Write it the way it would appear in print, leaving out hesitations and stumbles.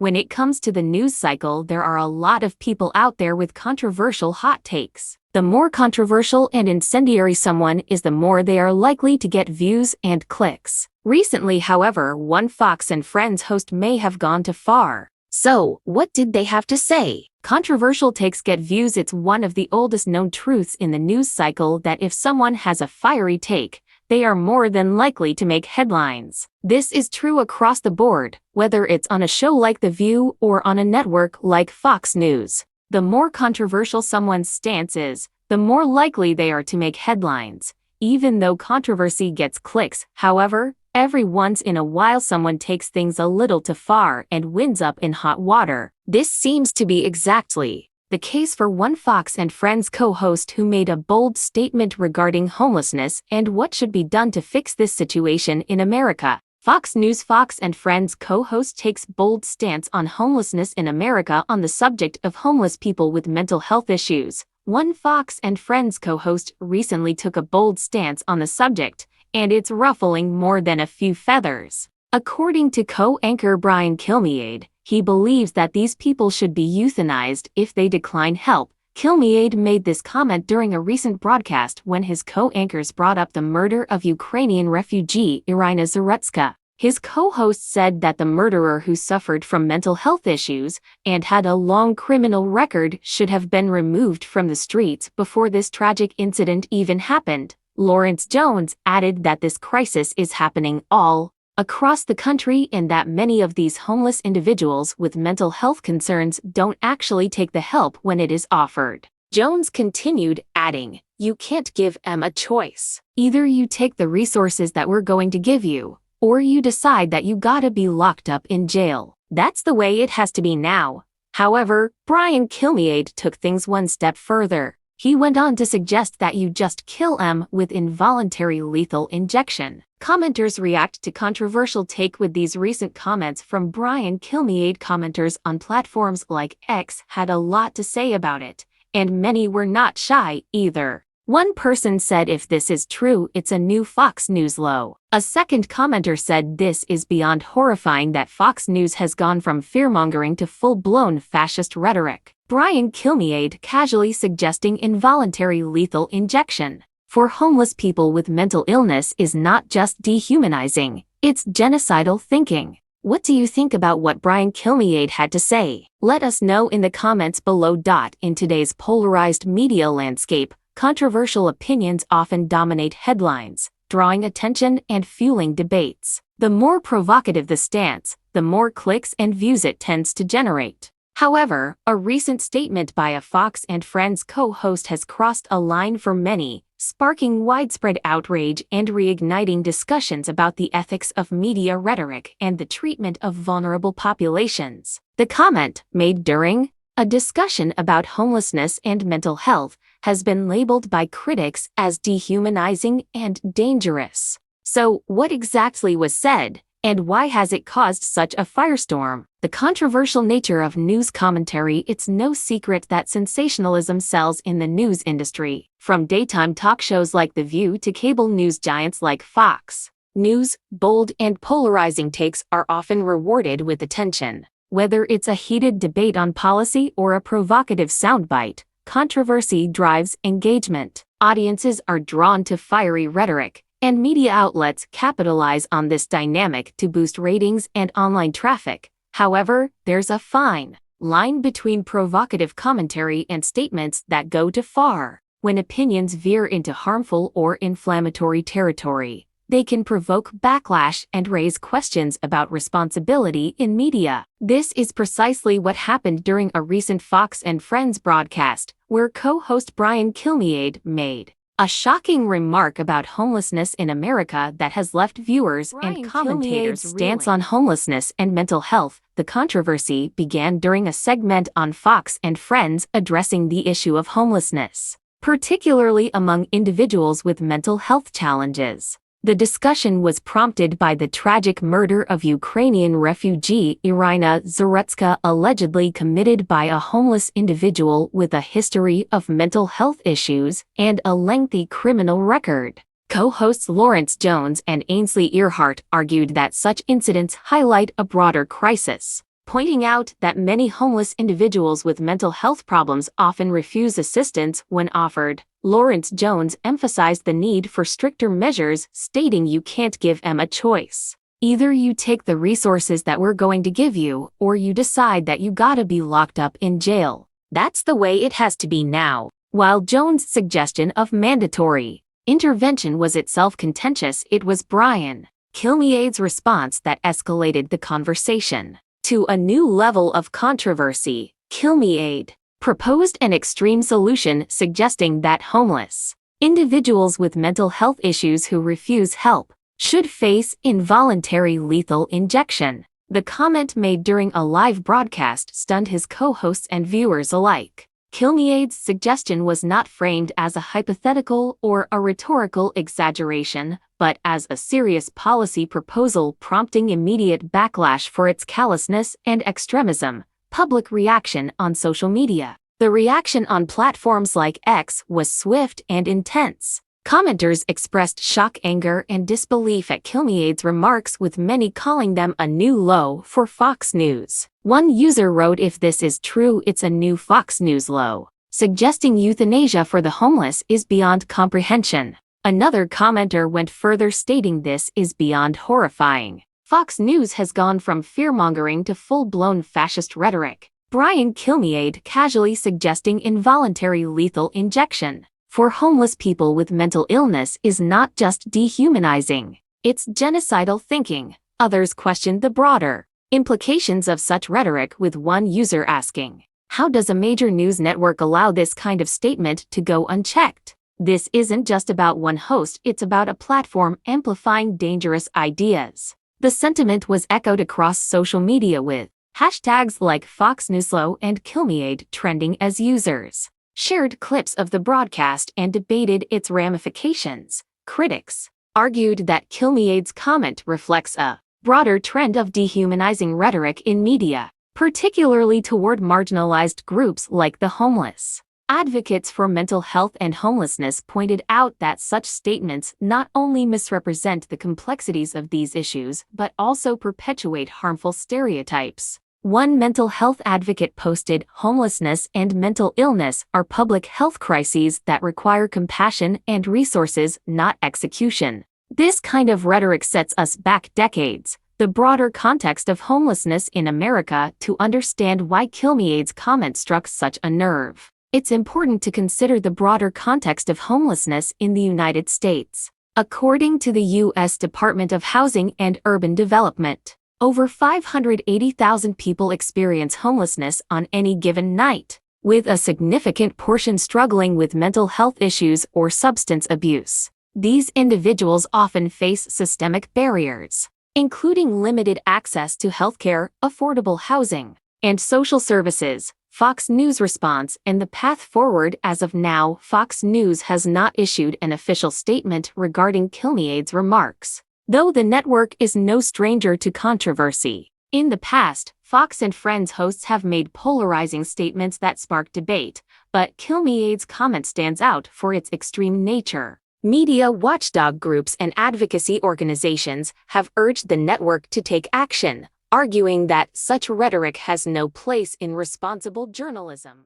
When it comes to the news cycle, there are a lot of people out there with controversial hot takes. The more controversial and incendiary someone is, the more they are likely to get views and clicks. Recently, however, one Fox and Friends host may have gone too far. So, what did they have to say? Controversial takes get views. It's one of the oldest known truths in the news cycle that if someone has a fiery take, they are more than likely to make headlines. This is true across the board, whether it's on a show like The View or on a network like Fox News. The more controversial someone's stance is, the more likely they are to make headlines. Even though controversy gets clicks, however, every once in a while someone takes things a little too far and winds up in hot water. This seems to be exactly the case for one Fox and Friends co-host who made a bold statement regarding homelessness and what should be done to fix this situation in America. Fox News Fox and Friends co-host takes bold stance on homelessness in America on the subject of homeless people with mental health issues. One Fox and Friends co-host recently took a bold stance on the subject, and it's ruffling more than a few feathers. According to co-anchor Brian Kilmeade, he believes that these people should be euthanized if they decline help. Kilmeade made this comment during a recent broadcast when his co-anchors brought up the murder of Ukrainian refugee Irina Zarutska. His co-host said that the murderer, who suffered from mental health issues and had a long criminal record, should have been removed from the streets before this tragic incident even happened. Lawrence Jones added that this crisis is happening all across the country and that many of these homeless individuals with mental health concerns don't actually take the help when it is offered. Jones continued, adding, "You can't give them a choice. Either you take the resources that we're going to give you, or you decide that you gotta be locked up in jail. That's the way it has to be now." However, Brian Kilmeade took things one step further. He went on to suggest that you just kill them with involuntary lethal injection. Commenters react to controversial take with these recent comments from Brian Kilmeade. Commenters on platforms like X had a lot to say about it, and many were not shy either. One person said if this is true, it's a new Fox News low. A second commenter said this is beyond horrifying that Fox News has gone from fearmongering to full-blown fascist rhetoric. Brian Kilmeade casually suggesting involuntary lethal injection for homeless people with mental illness is not just dehumanizing, it's genocidal thinking. What do you think about what Brian Kilmeade had to say? Let us know in the comments below. In today's polarized media landscape, controversial opinions often dominate headlines, drawing attention and fueling debates. The more provocative the stance, the more clicks and views it tends to generate. However, a recent statement by a Fox and Friends co-host has crossed a line for many, sparking widespread outrage and reigniting discussions about the ethics of media rhetoric and the treatment of vulnerable populations. The comment, made during a discussion about homelessness and mental health, has been labeled by critics as dehumanizing and dangerous. So, what exactly was said, and why has it caused such a firestorm? The controversial nature of news commentary. It's no secret that sensationalism sells in the news industry. From daytime talk shows like The View to cable news giants like Fox News, bold and polarizing takes are often rewarded with attention. Whether it's a heated debate on policy or a provocative soundbite, controversy drives engagement. Audiences are drawn to fiery rhetoric, and media outlets capitalize on this dynamic to boost ratings and online traffic. However, there's a fine line between provocative commentary and statements that go too far. When opinions veer into harmful or inflammatory territory, they can provoke backlash and raise questions about responsibility in media. This is precisely what happened during a recent Fox and Friends broadcast, where co-host Brian Kilmeade made a shocking remark about homelessness in America that has left viewers and commentators' stance on homelessness and mental health. The controversy began during a segment on Fox and Friends addressing the issue of homelessness, particularly among individuals with mental health challenges. The discussion was prompted by the tragic murder of Ukrainian refugee Irina Zarutska, allegedly committed by a homeless individual with a history of mental health issues and a lengthy criminal record. Co-hosts Lawrence Jones and Ainsley Earhart argued that such incidents highlight a broader crisis. Pointing out that many homeless individuals with mental health problems often refuse assistance when offered, Lawrence Jones emphasized the need for stricter measures, stating you can't give them a choice. Either you take the resources that we're going to give you, or you decide that you gotta be locked up in jail. That's the way it has to be now. While Jones' suggestion of mandatory intervention was itself contentious, it was Brian Kilmeade's response that escalated the conversation to a new level of controversy. Kilmeade proposed an extreme solution, suggesting that homeless individuals with mental health issues who refuse help should face involuntary lethal injection. The comment made during a live broadcast stunned his co-hosts and viewers alike. Kilmeade's suggestion was not framed as a hypothetical or a rhetorical exaggeration, but as a serious policy proposal, prompting immediate backlash for its callousness and extremism. Public reaction on social media. The reaction on platforms like X was swift and intense. Commenters expressed shock, anger, and disbelief at Kilmeade's remarks, with many calling them a new low for Fox News. One user wrote, "If this is true, it's a new Fox News low," suggesting euthanasia for the homeless is beyond comprehension. Another commenter went further, stating this is beyond horrifying. Fox News has gone from fear-mongering to full-blown fascist rhetoric. Brian Kilmeade casually suggesting involuntary lethal injection for homeless people with mental illness is not just dehumanizing, it's genocidal thinking. Others questioned the broader implications of such rhetoric, with one user asking, "How does a major news network allow this kind of statement to go unchecked? This isn't just about one host, it's about a platform amplifying dangerous ideas." The sentiment was echoed across social media, with hashtags like FoxNewsLow and Kilmeade trending as users shared clips of the broadcast and debated its ramifications. Critics argued that Kilmeade's comment reflects a broader trend of dehumanizing rhetoric in media, particularly toward marginalized groups like the homeless. Advocates for mental health and homelessness pointed out that such statements not only misrepresent the complexities of these issues but also perpetuate harmful stereotypes. One mental health advocate posted, "Homelessness and mental illness are public health crises that require compassion and resources, not execution." This kind of rhetoric sets us back decades, the broader context of homelessness in America, to understand why Kilmeade's comment struck such a nerve. It's important to consider the broader context of homelessness in the United States. According to the U.S. Department of Housing and Urban Development, over 580,000 people experience homelessness on any given night, with a significant portion struggling with mental health issues or substance abuse. These individuals often face systemic barriers, including limited access to healthcare, affordable housing, and social services. Fox News response and the path forward. As of now, Fox News has not issued an official statement regarding Kilmeade's remarks, though the network is no stranger to controversy. In the past, Fox and Friends hosts have made polarizing statements that spark debate, but Kilmeade's comment stands out for its extreme nature. Media watchdog groups and advocacy organizations have urged the network to take action, arguing that such rhetoric has no place in responsible journalism.